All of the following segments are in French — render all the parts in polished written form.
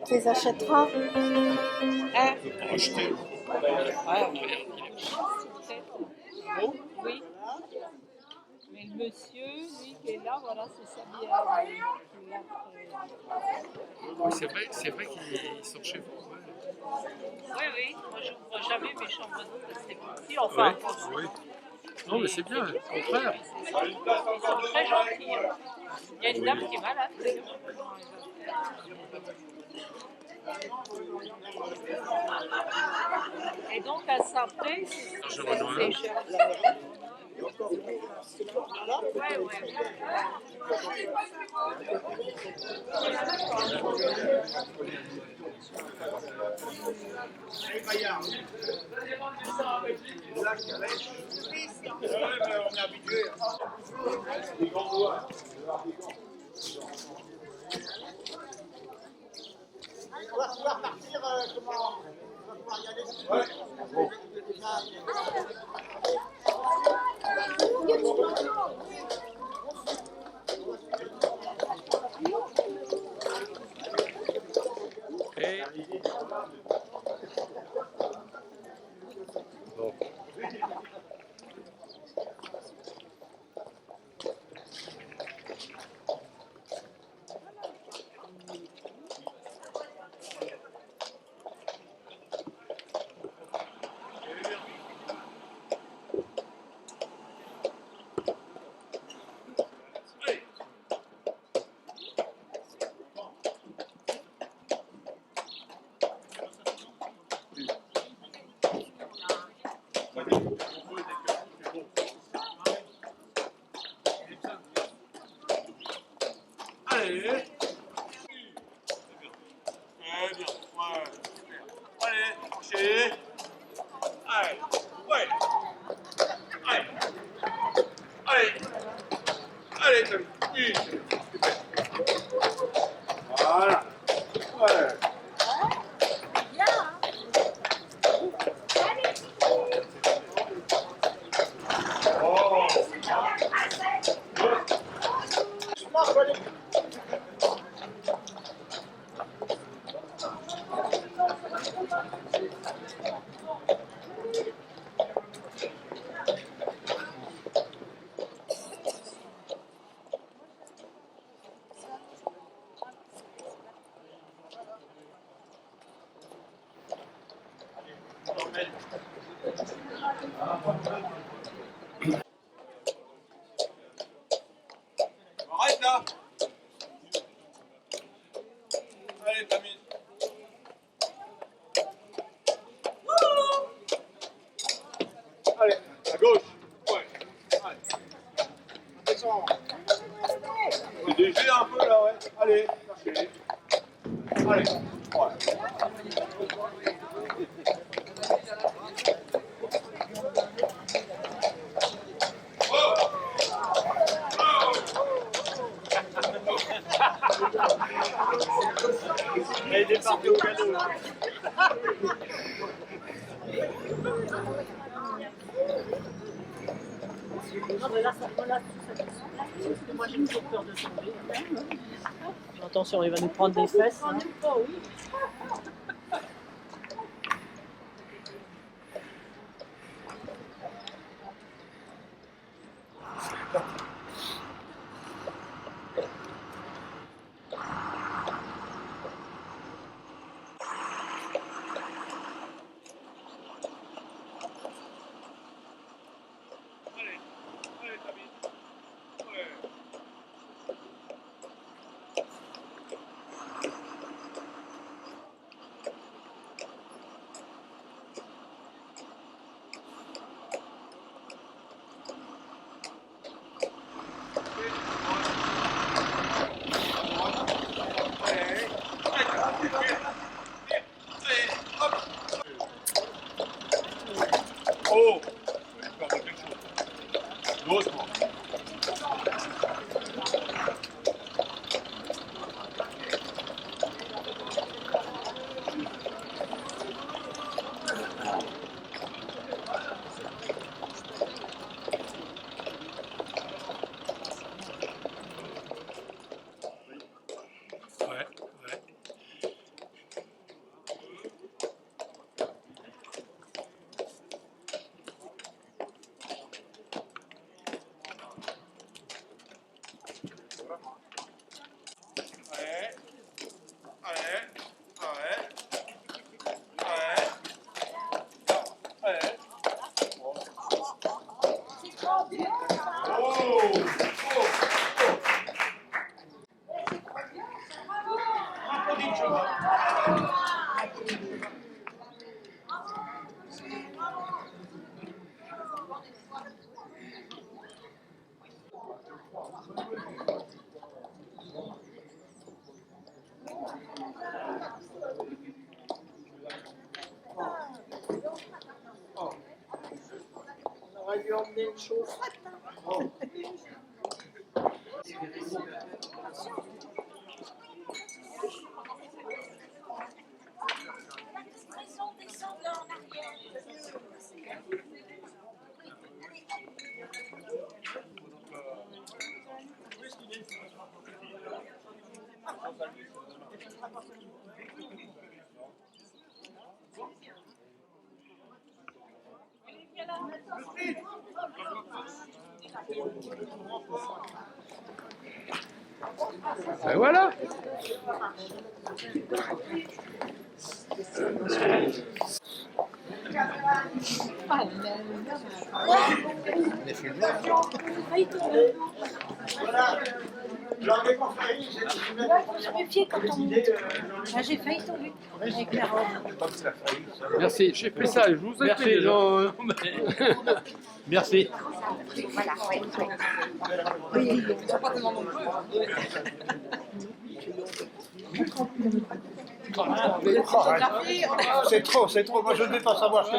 Tu les achèteras? Hein? Acheter. Ah, oui. Bon? Oui. Mais le monsieur, lui, qui est là, voilà, c'est sa bière. Oui, c'est vrai qu'ils sont chez vous. Ouais. Oui, oui. Moi, je n'ouvre jamais mes chambres d'hôtes, c'est petit. Enfin, Oui. Non, mais c'est bien, au contraire. Ils sont très gentils. Hein. Il y a une dame qui est malade. Et donc, à Saint-Pré, c'est cher. Ouais, ouais. On est habitué. On va pouvoir partir, comment on va pouvoir y aller? Ouais. Bon. Et... Bon. Allez. Très bien. Ouais. Allez, marchez. Allez. Ouais. Allez. Allez. Allez, Tommy. Oui. Voilà. Ouais. Oh. Arrête là. Allez, Tammy. Allez, à gauche. Ouais. Allez. Descends. C'est léger un peu là, ouais. Allez, marchez. Allez. Ouais. Elle est partie au galop. Non, mais là, moi, j'ai toujours peur de tomber. Attention, il va nous prendre des fesses. Hein. Oh, oui. Ben voilà. Voilà. Lors des conférences, Je me méfiais quand on monte. Là, j'ai failli tomber avec la robe. Merci, j'ai fait ça, je vous ai fait déjà. Merci. Voilà, oui. c'est trop. Moi, je ne vais pas savoir ce que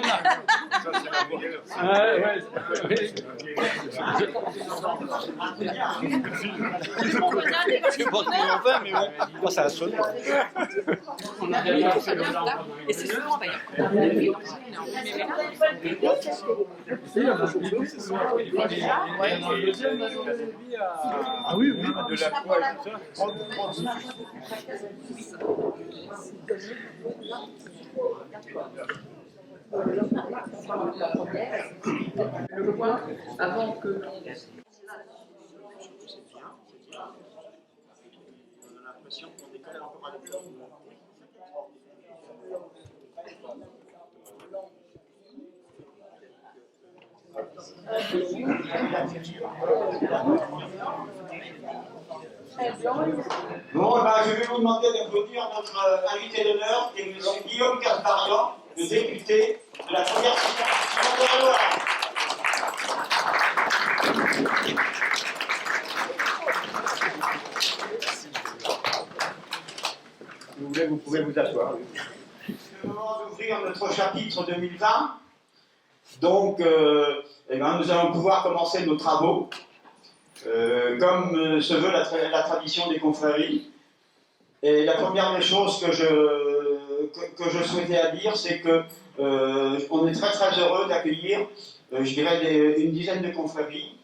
C'est pas ce qu'on en fait, mais bon, moi ça sonne. Et c'est souvent d'ailleurs. Ah oui, de la poêle et tout ça. Le point avant que l'on. On a l'impression qu'on décolle encore un peu. Bon, ben, je vais vous demander d'applaudir notre invité d'honneur, qui est M. Guillaume Casparian, le député de la première circonscription de la Loire. Si vous voulez, vous pouvez vous asseoir. C'est le moment d'ouvrir notre chapitre 2020. Donc, nous allons pouvoir commencer nos travaux. Comme se veut la tradition des confréries. Et la première des choses que je souhaitais à dire, c'est que on est très très heureux d'accueillir, je dirais, une dizaine de confréries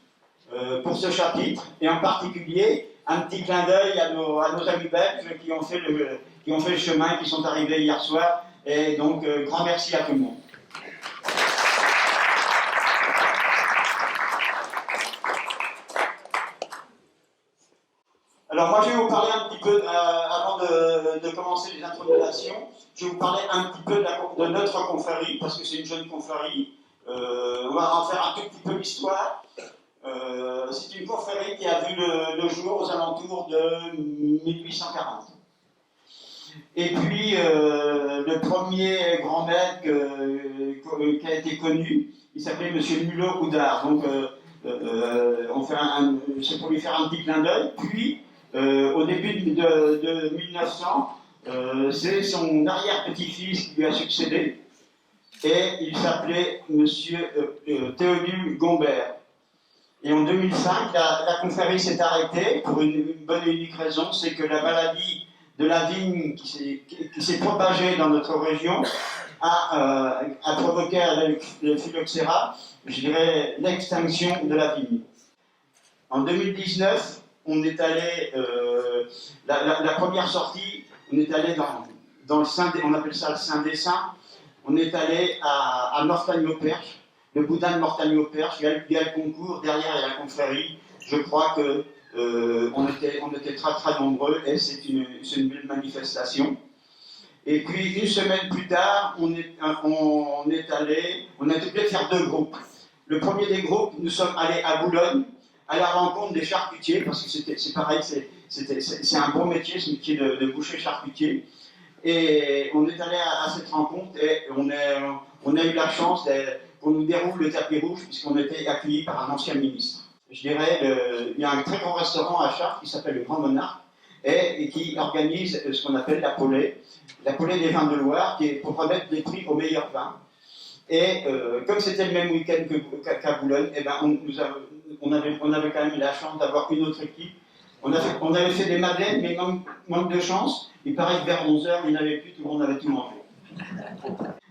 pour ce chapitre, et en particulier un petit clin d'œil à nos amis belges qui ont fait le chemin, qui sont arrivés hier soir, et donc grand merci à tout le monde. Alors moi je vais vous parler un petit peu, avant de commencer les introductions, je vais vous parler un petit peu de notre confrérie, parce que c'est une jeune confrérie. On va en faire un tout petit peu l'histoire. C'est une confrérie qui a vu le jour aux alentours de 1840. Et puis le premier grand maître qui a été connu, il s'appelait M. Mulot-Goudard. Donc c'est pour lui faire un petit clin d'œil. Puis au début de 1900, c'est son arrière-petit-fils qui lui a succédé, et il s'appelait M. Théodule Gombert. Et en 2005, la confrérie s'est arrêtée pour une bonne et unique raison, c'est que la maladie de la vigne qui s'est propagée dans notre région a provoqué avec le phylloxéra, je dirais, l'extinction de la vigne. En 2019, on est allé, la première sortie, on est allé dans le Saint, on appelle ça le Saint des Saints, on est allé à Mortagne-au-Perche, le boudin de Mortagne-au-Perche, il y a le concours, derrière il y a la confrérie, je crois que on était très très nombreux, et c'est une belle manifestation. Et puis une semaine plus tard, on a été faire deux groupes. Le premier des groupes, nous sommes allés à Boulogne, à la rencontre des charcutiers, parce que c'est pareil, c'est un bon métier, ce métier de boucher charcutier. Et on est allé à cette rencontre et on a eu la chance qu'on nous déroule le tapis rouge, puisqu'on était accueillis par un ancien ministre. Je dirais, il y a un très grand restaurant à Chartres qui s'appelle le Grand Monarque et qui organise ce qu'on appelle la Polée des vins de Loire, qui est pour remettre des prix aux meilleurs vins. Et comme c'était le même week-end qu'à Boulogne, eh ben, on avait quand même la chance d'avoir une autre équipe. On avait fait des madeleines, mais manque de chance. Il paraît que vers 11h, il n'y en avait plus, tout le monde avait tout mangé.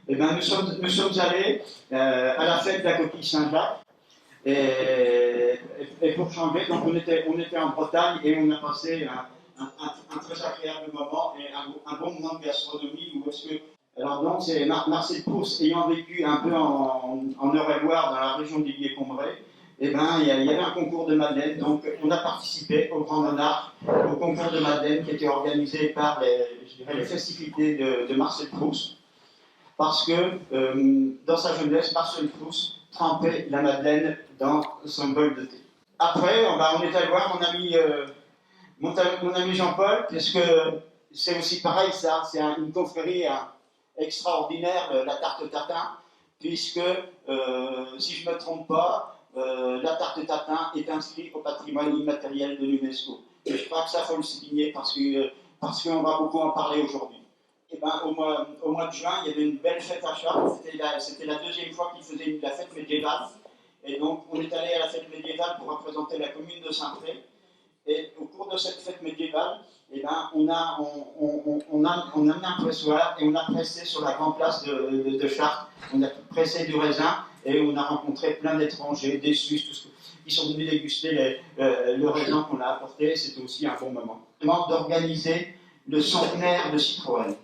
Eh ben, nous sommes allés à la fête de la coquille Saint-Jacques. Et pour changer, donc on était en Bretagne et on a passé un très agréable moment et un bon moment de gastronomie. Où est-ce que, alors donc c'est Marcel Proust ayant vécu un peu en Eure-et-Loire dans la région d'Illier-Combray. Eh ben, il y avait un concours de madeleine, donc on a participé au Grand Monarque, au concours de madeleine qui était organisé par les festivités de Marcel Proust, parce que dans sa jeunesse, Marcel Proust trempait la madeleine dans son bol de thé. Après, on est allé voir mon ami Jean-Paul, puisque c'est aussi pareil, ça, c'est une confrérie extraordinaire, la tarte tatin, puisque, si je ne me trompe pas, la tarte tatin est inscrite au patrimoine immatériel de l'UNESCO. Et je crois que ça, il faut le souligner parce qu'on va beaucoup en parler aujourd'hui. Et ben, au mois de juin, il y avait une belle fête à Chartres. C'était la deuxième fois qu'ils faisaient la fête médiévale. Et donc, on est allé à la fête médiévale pour représenter la commune de Saint-Pré. Et au cours de cette fête médiévale, eh ben, on a amené un pressoir et on a pressé sur la grande place de Chartres. On a pressé du raisin et on a rencontré plein d'étrangers, des Suisses, tout ce ils sont venus déguster le raisin qu'on a apporté. C'était aussi un bon moment. D'organiser le centenaire de Citroën,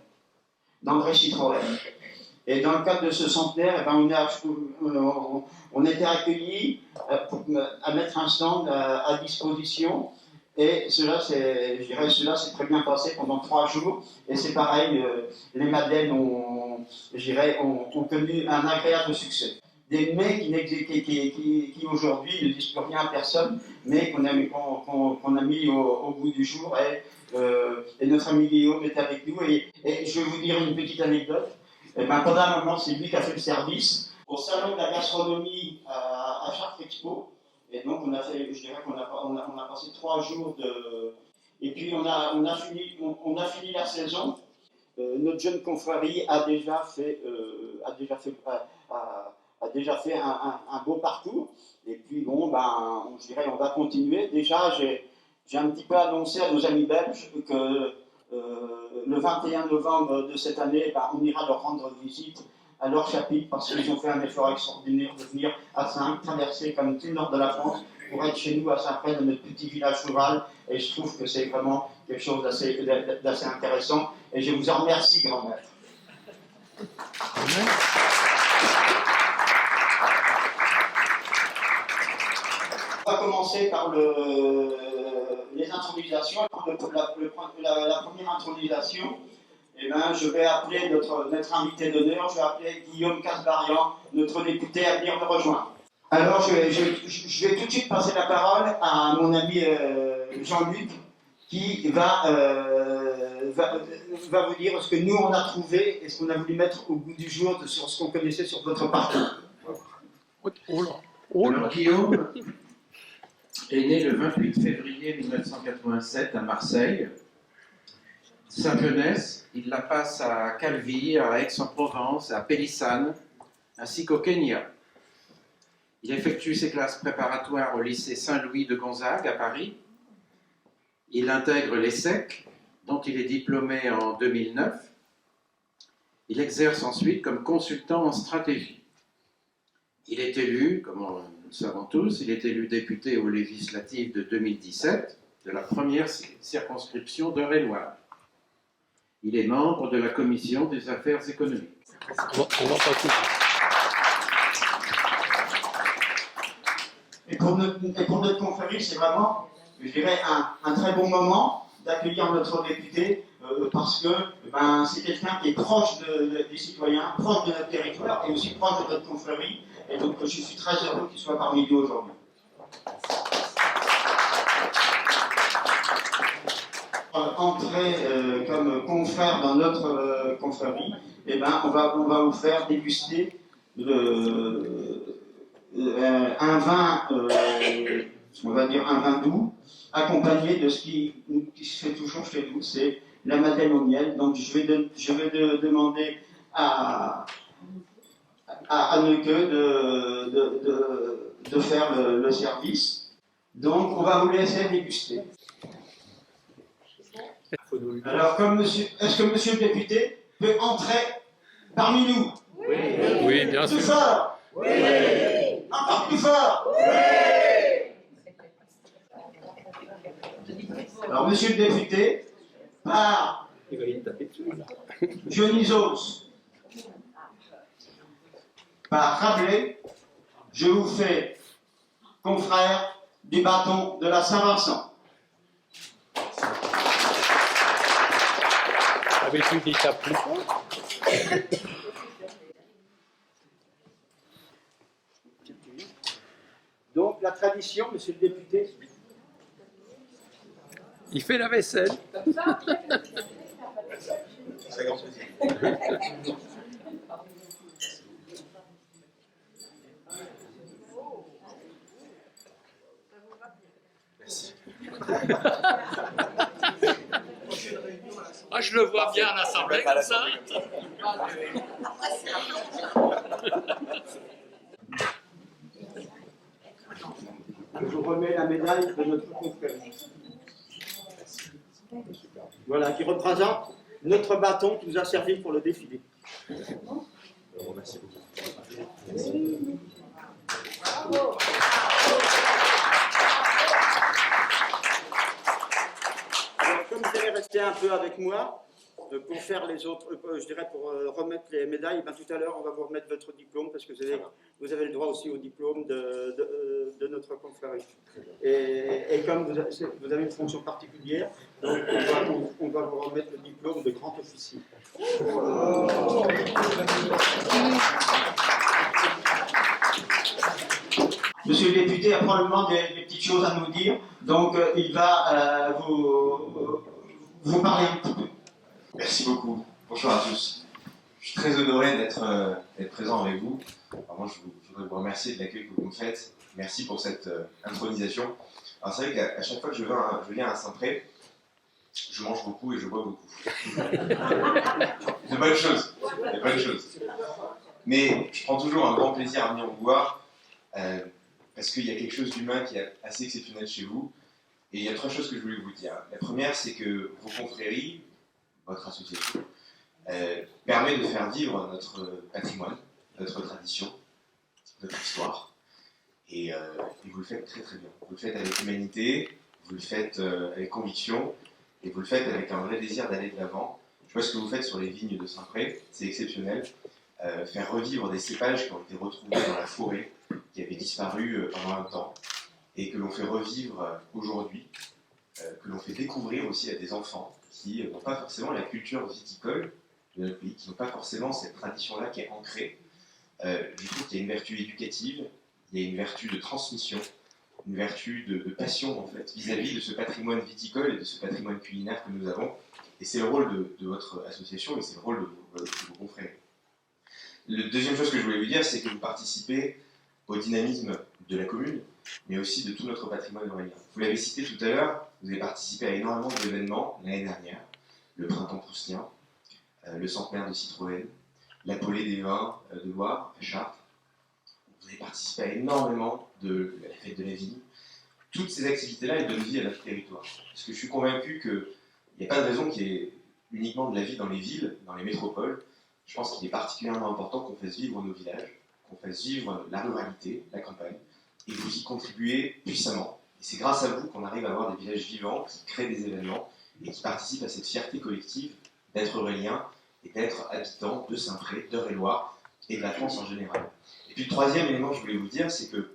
d'André Citroën. Et dans le cadre de ce centenaire, eh ben, on a été accueillis à mettre un stand à disposition. Et cela s'est très bien passé pendant 3 jours. Et c'est pareil, les madeleines ont connu un agréable succès. Des mets qui aujourd'hui ne disent plus rien à personne, mais qu'on a mis au bout du jour. Et notre ami Guillaume est avec nous. Et je vais vous dire une petite anecdote. Et ben, pendant un moment, c'est lui qui a fait le service au salon de la gastronomie à Chartres Expo. Et donc, on a passé 3 jours de. Et puis, on a fini la saison. Notre jeune confrérie a déjà fait un beau parcours. Et puis, bon, on va continuer. Déjà, j'ai un petit peu annoncé à nos amis belges que le 21 novembre de cette année, on ira leur rendre visite à leur chapitre parce qu'ils ont fait un effort extraordinaire de venir à Saint, traverser comme tout le nord de la France pour être chez nous à Saint-Pré, dans notre petit village rural. Et je trouve que c'est vraiment quelque chose d'assez intéressant. Et je vous en remercie, grand maître. On va commencer par les intronisations. La première intronisation, eh ben, je vais appeler notre invité d'honneur, je vais appeler Guillaume Casbarian, notre député, à venir me rejoindre. Alors, je vais tout de suite passer la parole à mon ami Jean-Luc, qui va vous dire ce que nous on a trouvé et ce qu'on a voulu mettre au bout du jour sur ce qu'on connaissait sur votre parcours. Alors, Guillaume est né le 28 février 1987 à Marseille. Sa jeunesse, il la passe à Calvi, à Aix-en-Provence, à Pélissane, ainsi qu'au Kenya. Il effectue ses classes préparatoires au lycée Saint-Louis de Gonzague à Paris. Il intègre l'ESSEC, dont il est diplômé en 2009. Il exerce ensuite comme consultant en stratégie. Il est élu, comme nous le savons tous, il est élu député aux législatives de 2017 de la première circonscription d'Eure-et-Loire. Il est membre de la commission des affaires économiques. Et pour notre confrérie, c'est vraiment, je dirais, un très bon moment d'accueillir notre député parce que c'est quelqu'un qui est proche des citoyens, proche de notre territoire et aussi proche de notre confrérie. Et donc, je suis très heureux qu'il soit parmi nous aujourd'hui. Entrer comme confrère dans notre confrérie, eh ben, on va vous faire déguster un vin, on va dire un vin doux, accompagné de ce qui se fait toujours chez nous, c'est la madeleine au miel. Donc je vais demander à à Neuqueux de faire le service. Donc, on va vous laisser déguster. Alors, est-ce que monsieur le député peut entrer parmi nous? Oui, bien Plus sûr. fort? Oui! Encore plus fort? Alors, monsieur le député, par Dionysos, par Rabelais, je vous fais confrère du bâton de la Saint-Vincent. Avez-vous dit ça plus fort? Donc, la tradition, monsieur le député. Il fait la vaisselle. Ah, je le vois bien à l'Assemblée comme ça. Je vous remets la médaille de notre confrère. Voilà, qui représente notre bâton qui nous a servi pour le défilé. Merci beaucoup. Alors, comme vous allez rester un peu avec moi, pour faire les autres, je dirais pour remettre les médailles, ben, tout à l'heure on va vous remettre votre diplôme parce que vous avez le droit aussi au diplôme de notre confrérie. Et comme vous avez une fonction particulière, donc on va vous remettre le diplôme de grand officier. Monsieur le député a probablement des petites choses à nous dire, donc il va vous parler un petit peu. Merci beaucoup. Bonjour à tous. Je suis très honoré d'être présent avec vous. Alors moi, je voudrais vous remercier de l'accueil que vous me faites. Merci pour cette intronisation. Alors c'est vrai qu'à chaque fois que je viens à Saint-Pré, je mange beaucoup et je bois beaucoup. De bonnes choses. De bonnes choses. Mais je prends toujours un grand plaisir à venir vous voir parce qu'il y a quelque chose d'humain qui est assez exceptionnel chez vous. Et il y a 3 choses que je voulais vous dire. La première, c'est que vos confréries, votre association, permet de faire vivre notre patrimoine, notre tradition, notre histoire. Et vous le faites très très bien. Vous le faites avec humanité, vous le faites avec conviction, et vous le faites avec un vrai désir d'aller de l'avant. Je vois ce que vous faites sur les vignes de Saint-Pré, c'est exceptionnel. Faire revivre des cépages qui ont été retrouvés dans la forêt, qui avaient disparu pendant un temps, et que l'on fait revivre aujourd'hui, que l'on fait découvrir aussi à des enfants qui n'ont pas forcément la culture viticole de notre pays, qui n'ont pas forcément cette tradition-là qui est ancrée. Je trouve qu'il y a une vertu éducative, il y a une vertu de transmission, une vertu de passion en fait, vis-à-vis de ce patrimoine viticole et de ce patrimoine culinaire que nous avons. Et c'est le rôle de votre association et c'est le rôle de vos confrères. La deuxième chose que je voulais vous dire, c'est que vous participez au dynamisme de la commune, mais aussi de tout notre patrimoine aurélien. Vous l'avez cité tout à l'heure, vous avez participé à énormément d'événements l'année dernière, le printemps proustien, le centenaire de Citroën, la Polée des vins de Loire à Chartres. Vous avez participé à énormément de la fête de la vigne. Toutes ces activités-là, elles donnent vie à notre territoire. Parce que je suis convaincu qu'il n'y a pas de raison qu'il y ait uniquement de la vie dans les villes, dans les métropoles. Je pense qu'il est particulièrement important qu'on fasse vivre nos villages, qu'on fasse vivre la ruralité, la campagne, et vous y contribuez puissamment. Et c'est grâce à vous qu'on arrive à avoir des villages vivants qui créent des événements et qui participent à cette fierté collective d'être aurélien et d'être habitant de Saint-Pré, d'Eure-et-Loire et de la France en général. Et puis le troisième élément que je voulais vous dire, c'est que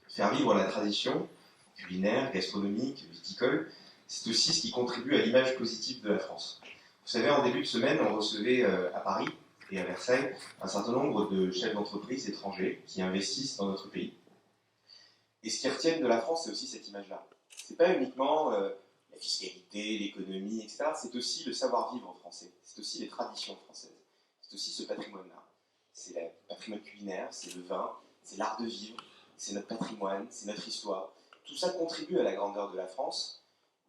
faire vivre la tradition culinaire, gastronomique, viticole, c'est aussi ce qui contribue à l'image positive de la France. Vous savez, en début de semaine, on recevait à Paris et à Versailles un certain nombre de chefs d'entreprise étrangers qui investissent dans notre pays. Et ce qu'ils retiennent de la France, c'est aussi cette image-là. C'est pas uniquement la fiscalité, l'économie, etc. C'est aussi le savoir-vivre français. C'est aussi les traditions françaises. C'est aussi ce patrimoine-là. C'est le patrimoine culinaire, c'est le vin, c'est l'art de vivre, c'est notre patrimoine, c'est notre histoire. Tout ça contribue à la grandeur de la France.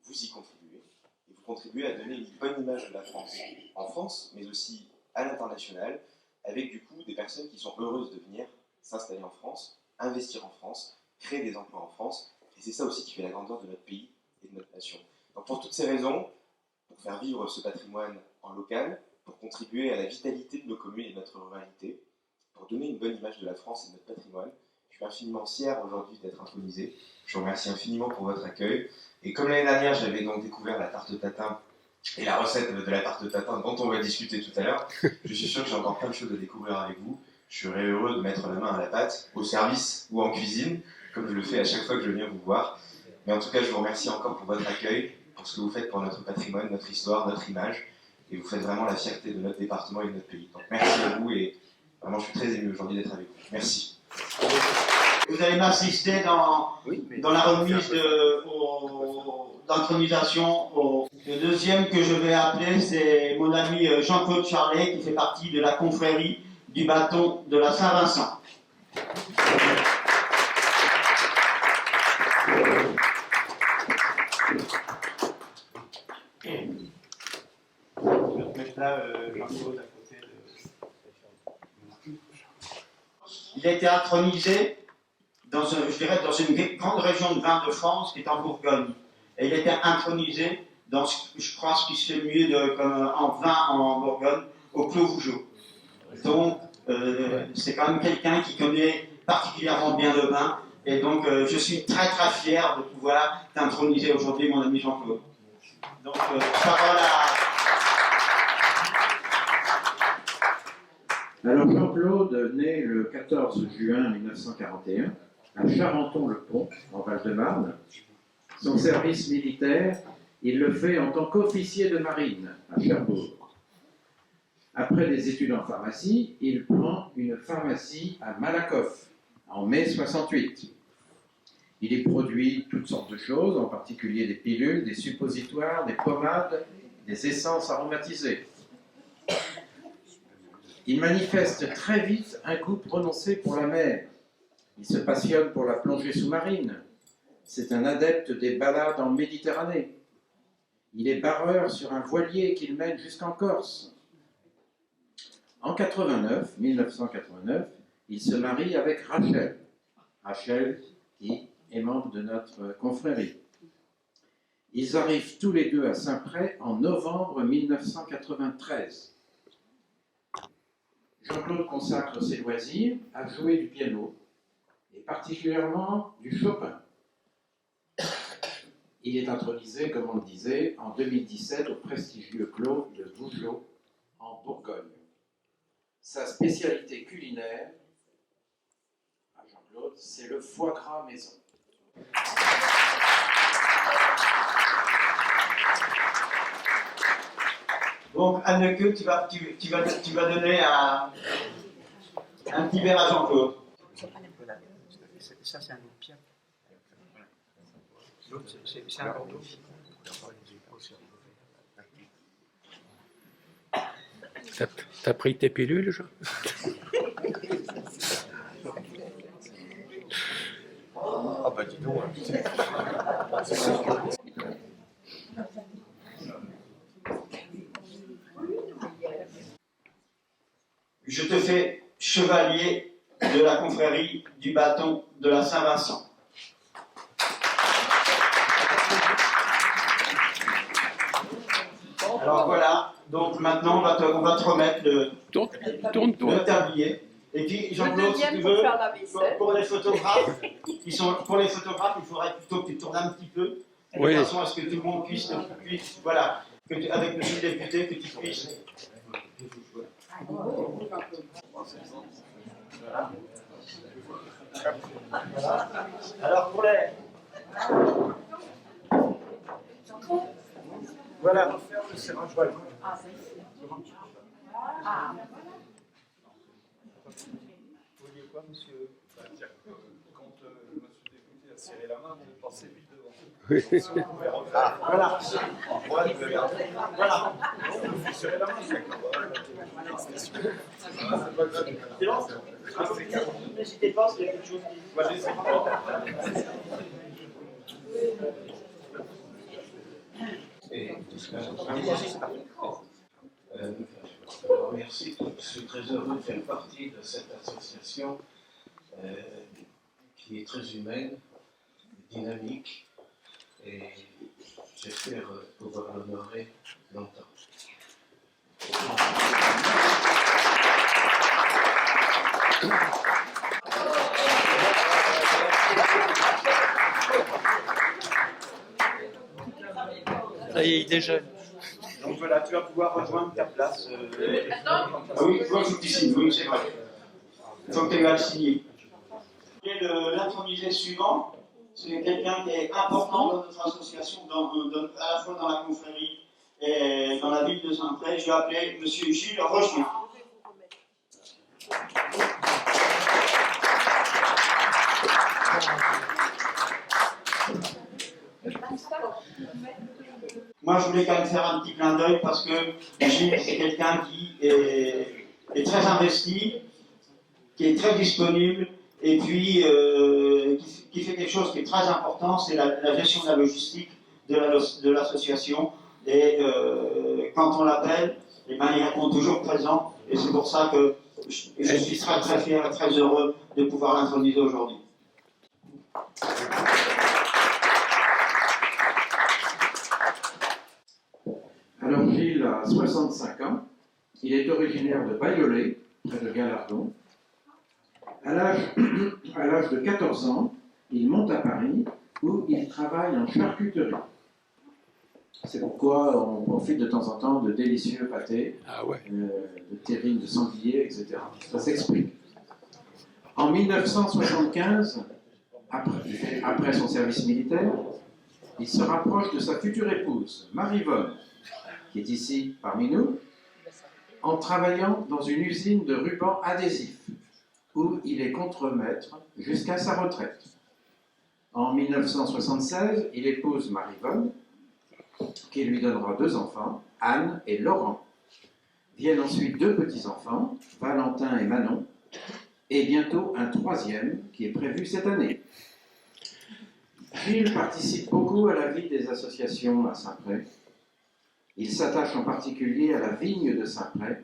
Vous y contribuez. Et vous contribuez à donner une bonne image de la France en France, mais aussi à l'international, avec du coup des personnes qui sont heureuses de venir s'installer en France, investir en France, créer des emplois en France. Et c'est ça aussi qui fait la grandeur de notre pays et de notre nation. Donc pour toutes ces raisons, pour faire vivre ce patrimoine en local, pour contribuer à la vitalité de nos communes et de notre ruralité, pour donner une bonne image de la France et de notre patrimoine, je suis infiniment fier aujourd'hui d'être intronisé. Je vous remercie infiniment pour votre accueil. Et comme l'année dernière, j'avais donc découvert la tarte tatin et la recette de la tarte tatin dont on va discuter tout à l'heure, je suis sûr que j'ai encore plein de choses à découvrir avec vous. Je serai heureux de mettre la main à la pâte, au service ou en cuisine, comme je le fais à chaque fois que je viens vous voir. Mais en tout cas, je vous remercie encore pour votre accueil, pour ce que vous faites pour notre patrimoine, notre histoire, notre image. Et vous faites vraiment la fierté de notre département et de notre pays. Donc merci à vous et vraiment je suis très ému aujourd'hui d'être avec vous. Merci. Vous allez m'assister dans la remise d'intronisation. Le deuxième que je vais appeler, c'est mon ami Jean-Claude Charlet, qui fait partie de la confrérie du bâton de la Saint-Vincent. Je vais te mettre là, Jean-Claude, à côté de... Il a été intronisé dans une grande région de vin de France qui est en Bourgogne. Et il a été intronisé dans, je crois, ce qui se fait mieux en vin en Bourgogne, au Clos Vougeot. Donc, c'est quand même quelqu'un qui connaît particulièrement bien le vin. Et donc, je suis très très fier de pouvoir t'introniser aujourd'hui, mon ami Jean-Claude. Donc, parole à... Alors Jean-Claude naît le 14 juin 1941 à Charenton-le-Pont, en Val-de-Marne. Son service militaire, il le fait en tant qu'officier de marine à Cherbourg. Après des études en pharmacie, il prend une pharmacie à Malakoff, en mai 68. Il y produit toutes sortes de choses, en particulier des pilules, des suppositoires, des pommades, des essences aromatisées. Il manifeste très vite un goût prononcé pour la mer. Il se passionne pour la plongée sous-marine. C'est un adepte des balades en Méditerranée. Il est barreur sur un voilier qu'il mène jusqu'en Corse. En 1989, il se marie avec Rachel. Rachel, qui est membre de notre confrérie. Ils arrivent tous les deux à Saint-Pré en novembre 1993. Jean-Claude consacre ses loisirs à jouer du piano, et particulièrement du Chopin. Il est intronisé, comme on le disait, en 2017 au prestigieux Clos de Vougeot, en Bourgogne. Sa spécialité culinaire, à Jean-Claude, c'est le foie gras maison. Donc, Anneke, tu vas donner un petit verre à Jean-Claude. Ça, c'est un autre pierre. L'autre, c'est un Bordeaux. T'as pris tes pilules, Jean? Ah bah dis donc. Je te fais chevalier de la confrérie du bâton de la Saint-Vincent. Alors voilà, donc maintenant on va te remettre le tablier. Et puis Jean-Claude, si tu veux, pour les photographes, il faudrait plutôt que tu tournes un petit peu, de façon à ce que tout le monde puisse voilà, avec monsieur le député, que tu puisses. Alors pour les... Voilà. Vous vouliez quoi, monsieur? Quand monsieur le député a serré la main, vous passez vite devant. Ah, voilà. Voilà. Vous serrez la main, c'est bon? N'hésitez pas, s'il y a quelque chose qui... remercie. Je suis très heureux de faire partie de cette association qui est très humaine, dynamique, et j'espère pouvoir l'honorer longtemps. Ça y est, il est jeune. Donc voilà, tu vas pouvoir rejoindre ta place. Ah oui, il faut que tu signes, oui, c'est vrai. Il faut que tu vas le signer. Et l'intronisé suivant, c'est quelqu'un qui est important dans notre association, à la fois dans la confrérie et dans la ville de Saint-Pré. Je vais appeler M. Gilles Rochemont. Moi, je voulais quand même faire un petit clin d'œil parce que Gilles, c'est quelqu'un qui est très investi, qui est très disponible et puis qui fait quelque chose qui est très important, c'est la gestion de la logistique de l'association. Et quand on l'appelle, eh ben, il répond toujours présent. Et c'est pour ça que je suis très très fier et très heureux de pouvoir l'introniser aujourd'hui. Alors Gilles a 65 ans, il est originaire de Bayolet, près de Gallardon. À l'âge de 14 ans, il monte à Paris où il travaille en charcuterie. C'est pourquoi on profite de temps en temps de délicieux pâtés, de terrines de sanglier, etc. Ça s'explique. En 1975, après son service militaire, il se rapproche de sa future épouse, Marie-Vonne, qui est ici parmi nous, en travaillant dans une usine de rubans adhésifs, où il est contremaître jusqu'à sa retraite. En 1976, il épouse Marie-Vonne, qui lui donnera 2 enfants, Anne et Laurent. Viennent ensuite 2 petits-enfants, Valentin et Manon, et bientôt un 3e qui est prévu cette année. Gilles participe beaucoup à la vie des associations à Saint-Pré. Il s'attache en particulier à la vigne de Saint-Pré,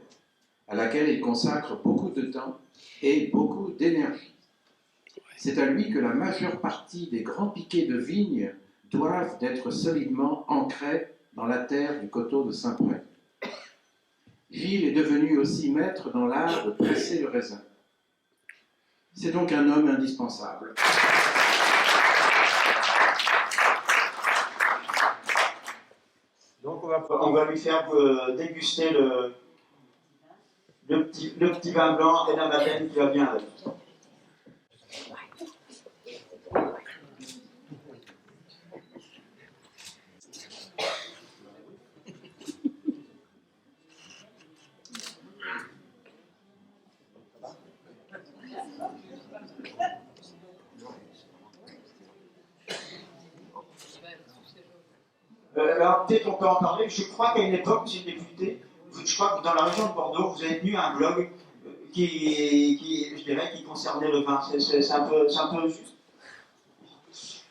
à laquelle il consacre beaucoup de temps et beaucoup d'énergie. C'est à lui que la majeure partie des grands piquets de vignes doivent être solidement ancrés dans la terre du coteau de Saint-Pré. Gilles est devenu aussi maître dans l'art de presser le raisin. C'est donc un homme indispensable. Donc on va lui faire déguster le petit vin blanc et la madeleine qui va bien avec. Alors peut-être qu'on peut en parler. Je crois qu'à une époque, monsieur le député, je crois que dans la région de Bordeaux, vous avez tenu un blog qui concernait le vin. C'est un peu juste.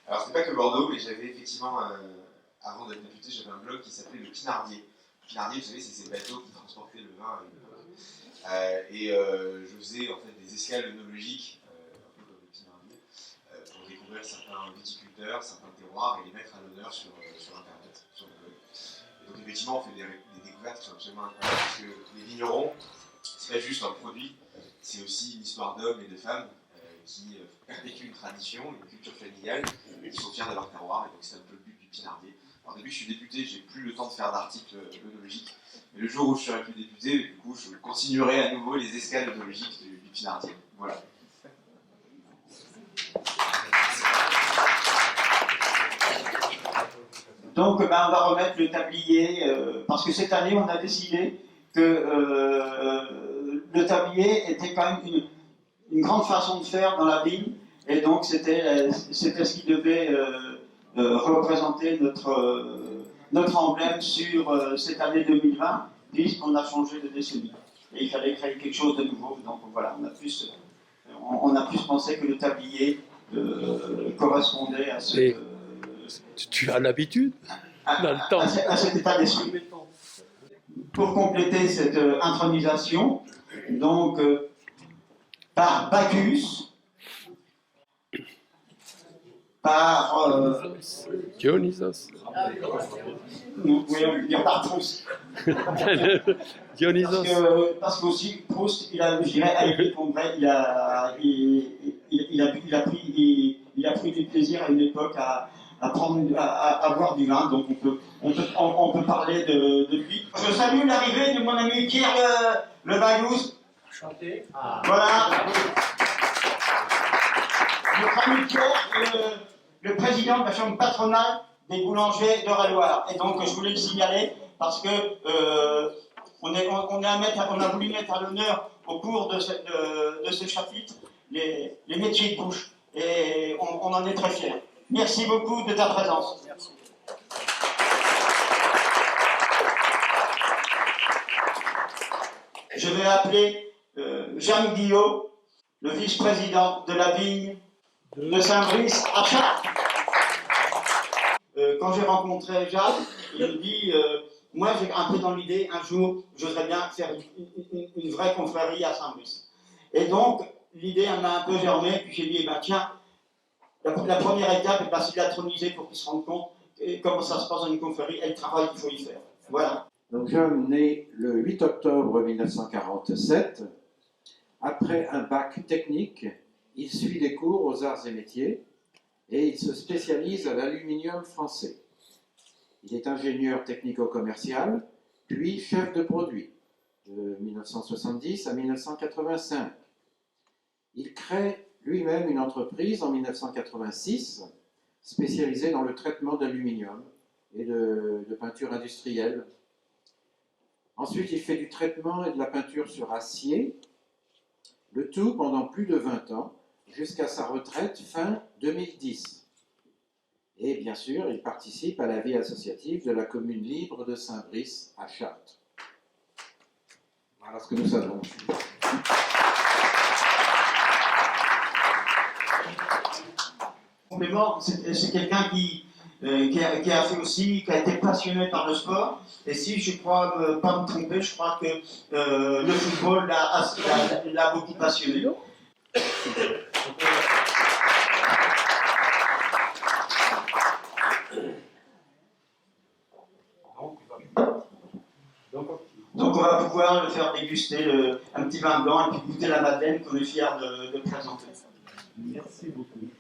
Alors, c'est pas que Bordeaux, mais j'avais effectivement, avant d'être député, j'avais un blog qui s'appelait le Pinardier. Le Pinardier, vous savez, c'est ces bateaux qui transportaient le vin à l'époque. Je faisais en fait des escales œnologiques, un peu comme le Pinardier, pour découvrir certains viticulteurs, certains terroirs et les mettre à l'honneur sur Internet, sur le blog. Et donc, effectivement, on fait des découvertes qui sont absolument incroyables, parce que les vignerons, c'est pas juste un produit, c'est aussi une histoire d'hommes et de femmes qui perpétuent une tradition, une culture familiale, et qui sont fiers de leur terroir, et donc c'est un peu le but du Pinardier. Alors, depuis que je suis député, j'ai plus le temps de faire d'articles œnologiques, mais le jour où je serai plus député, du coup, je continuerai à nouveau les escales œnologiques du Pinardier. Voilà. Donc on va remettre le tablier, parce que cette année on a décidé que le tablier était quand même une grande façon de faire dans la vigne, et donc c'était ce qui devait représenter notre emblème sur cette année 2020, puisqu'on a changé de décennie. Et il fallait créer quelque chose de nouveau, donc voilà, on a plus pensé que le tablier correspondait à ce... Tu as l'habitude dans le temps. À cet état d'esprit. pour compléter cette intronisation, donc par Bacchus, par Dionysos. vous pouvez dire par Proust. Dionysos. Parce qu'aussi, Proust, je dirais, avec les congrès, il a pris du plaisir à une époque à boire du vin, donc on peut parler de lui. Je salue l'arrivée de mon ami Pierre Le Vallous. Chanter. Voilà. Notre ami Pierre, le président de la chambre patronale des boulangers de Raloire. Et donc, je voulais le signaler parce que on a voulu mettre à l'honneur au cours de ce chapitre les métiers de bouche. Et on en est très fiers. Merci beaucoup de ta présence. Merci. Je vais appeler Jeanne Guillot, le vice-président de la vigne de Saint-Brice à Chartres. Quand j'ai rencontré Jeanne, il me dit moi j'ai un peu dans l'idée, un jour, j'oserais bien faire une vraie confrérie à Saint-Brice. Et donc, l'idée m'a un peu germé, puis j'ai dit, eh ben, tiens, la première étape, c'est de l'introniser pour qu'il se rende compte comment ça se passe dans une confrérie et le travail qu'il faut y faire. Voilà. Donc Jeanne naît le 8 octobre 1947. Après un bac technique, il suit des cours aux arts et métiers et il se spécialise à l'aluminium français. Il est ingénieur technico-commercial, puis chef de produit de 1970 à 1985. Il crée lui-même une entreprise en 1986 spécialisée dans le traitement d'aluminium et de peinture industrielle. Ensuite, il fait du traitement et de la peinture sur acier, le tout pendant plus de 20 ans, jusqu'à sa retraite fin 2010. Et bien sûr, il participe à la vie associative de la commune libre de Saint-Brice à Chartres. Voilà ce que nous savons. C'est quelqu'un qui a fait aussi, qui a été passionné par le sport. Et si je crois pas me tromper, je crois que le football l'a beaucoup passionné. Donc on va pouvoir le faire déguster un petit vin blanc et puis goûter la madeleine qu'on est fiers de présenter. Merci beaucoup.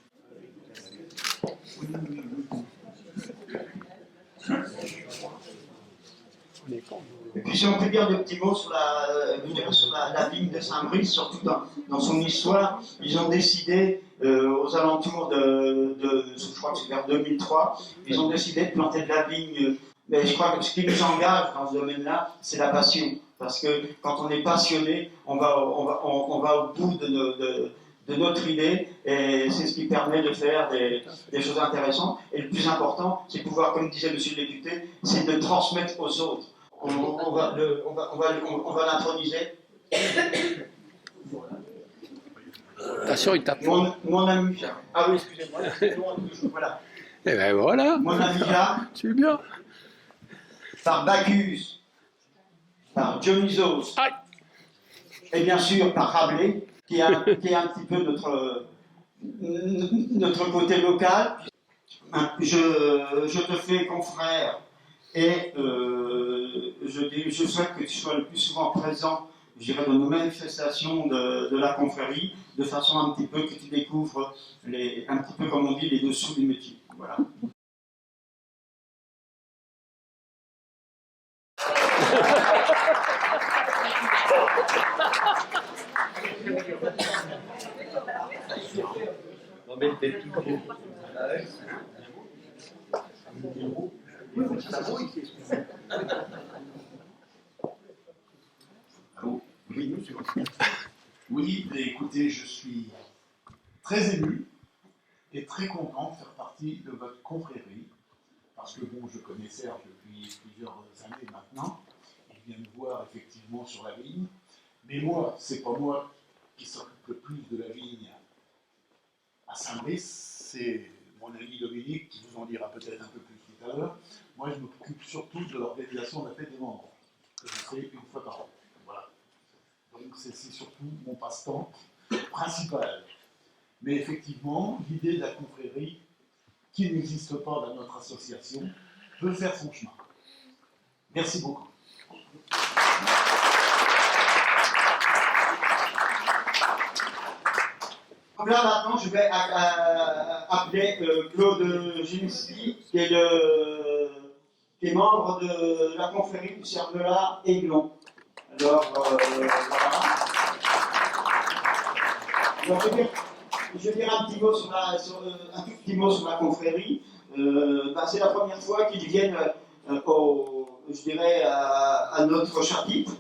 Et puis si on peut dire des petits mots sur la vigne de Saint-Brice, surtout dans son histoire, ils ont décidé, aux alentours je crois que c'est vers 2003, ils ont décidé de planter de la vigne. Mais je crois que ce qui nous engage dans ce domaine-là, c'est la passion. Parce que quand on est passionné, on va au bout de notre idée, et c'est ce qui permet de faire des choses intéressantes. Et le plus important, c'est de pouvoir, comme disait monsieur le député, c'est de transmettre aux autres. On va l'introniser. Attention, il tape. Mon ami Jacques. Ah oui, excusez-moi. Voilà. Et ben voilà. Mon ami Jacques. Tu es bien. Par Bacchus, par Dionysos, et bien sûr par Rabelais, qui est un petit peu notre côté local. Je te fais confrère et je souhaite que tu sois le plus souvent présent, je dirais, dans nos manifestations de la confrérie, de façon un petit peu que tu découvres un petit peu, comme on dit, les dessous du métier. Voilà. Oui, écoutez, je suis très ému et très content de faire partie de votre confrérie, parce que bon, je connais Serge depuis plusieurs années maintenant. Il vient me voir effectivement sur la vigne, mais moi, c'est pas moi qui s'occupe le plus de la vigne à Saint-Brice, c'est mon ami Dominique qui vous en dira peut-être un peu plus tout à l'heure. Moi, je m'occupe surtout de l'organisation de la fête des vendredis. que je fais une fois par an. Voilà. Donc c'est surtout mon passe-temps principal. Mais effectivement, l'idée de la confrérie, qui n'existe pas dans notre association, peut faire son chemin. Merci beaucoup. Donc là maintenant, je vais appeler Claude Ginesky, qui est membre de la confrérie du Cervelas Aiglon. Alors, voilà. Donc, je vais dire un petit mot sur un tout petit mot sur la confrérie. C'est la première fois qu'ils viennent, je dirais, à notre chapitre.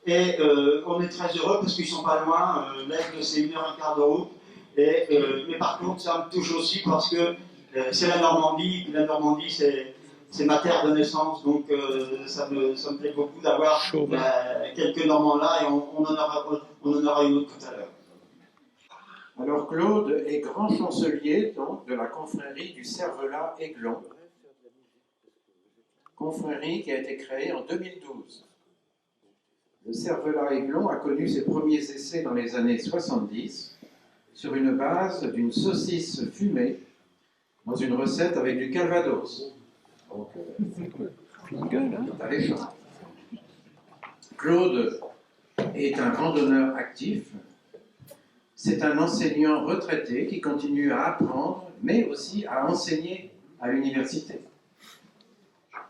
Et on est très heureux parce qu'ils sont pas loin. L'Aigle, c'est 1h15 de route. Mais par contre, ça me touche aussi parce que c'est la Normandie. Et la Normandie, c'est ma terre de naissance. Donc, ça me plaît beaucoup d'avoir quelques Normands là. Et on en aura une autre tout à l'heure. Alors Claude est grand chancelier donc, de la confrérie du Cervelas Aiglon. Confrérie qui a été créée en 2012. Le Cervelas Aiglon a connu ses premiers essais dans les années 70 sur une base d'une saucisse fumée dans une recette avec du calvados. Donc, alléchant. Claude est un randonneur actif. C'est un enseignant retraité qui continue à apprendre, mais aussi à enseigner à l'université.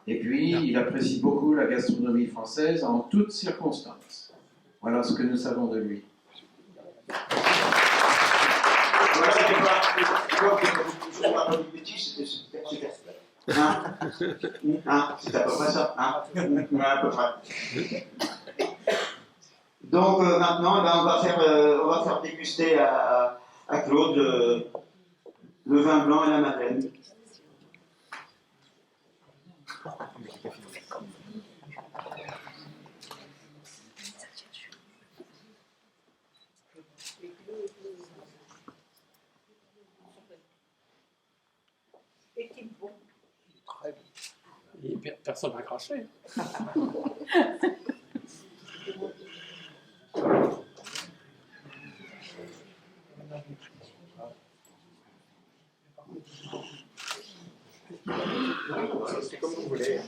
Et puis, il apprécie beaucoup la gastronomie française en toutes circonstances. Voilà ce que nous savons de lui. C'est à peu près ça. À peu près. Donc maintenant, on va faire déguster à Claude le vin blanc et la madeleine. Et personne n'a craché. C'est comme vous voulez.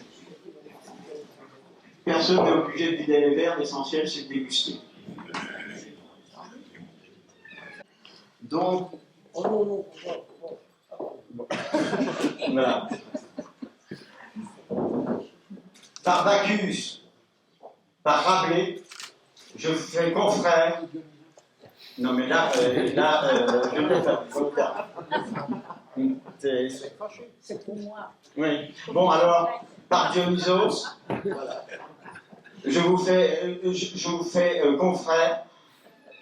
Personne n'est obligé de vider les verres, l'essentiel c'est de déguster. Donc, voilà. Par Bacchus, par Rabelais, je fais confrère. Non mais là, je vais faire confrère. C'est pour moi. Oui. Bon alors, par Dionysos, je vous fais confrère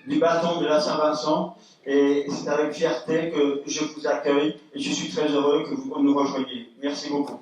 du bâton de la Saint-Vincent, et c'est avec fierté que je vous accueille, et je suis très heureux que vous nous rejoigniez. Merci beaucoup.